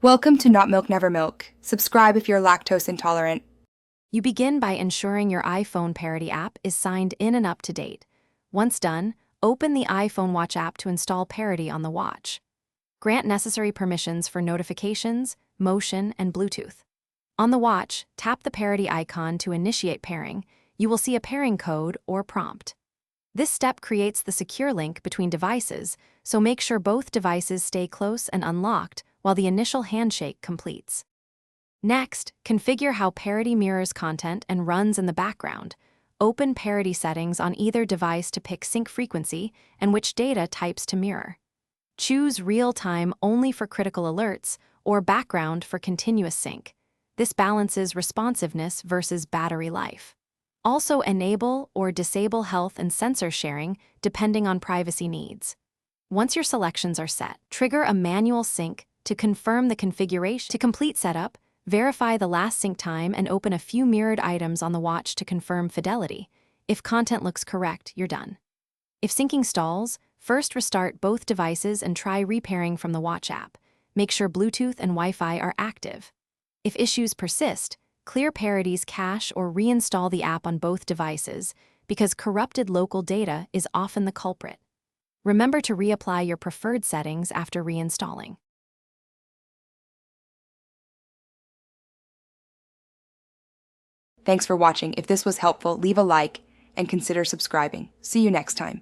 Welcome to Not Milk Never Milk. Subscribe if you're lactose intolerant. You begin by ensuring your iPhone Parity app is signed in and up to date. Once done, open the iPhone Watch app to install Parity on the watch. Grant necessary permissions for notifications, motion, and Bluetooth. On the watch, tap the Parity icon to initiate pairing. You will see a pairing code or prompt. This step creates the secure link between devices, so make sure both devices stay close and unlocked while the initial handshake completes. Next, configure how Parity mirrors content and runs in the background. Open Parity settings on either device to pick sync frequency and which data types to mirror. Choose real-time only for critical alerts or background for continuous sync. This balances responsiveness versus battery life. Also enable or disable health and sensor sharing depending on privacy needs. Once your selections are set, trigger a manual sync to confirm the configuration. To complete setup, verify the last sync time and open a few mirrored items on the watch to confirm fidelity. If content looks correct, you're done. If syncing stalls, first restart both devices and try repairing from the watch app. Make sure Bluetooth and Wi-Fi are active. If issues persist, clear Parity's cache or reinstall the app on both devices because corrupted local data is often the culprit. Remember to reapply your preferred settings after reinstalling. Thanks for watching. If this was helpful, leave a like and consider subscribing. See you next time.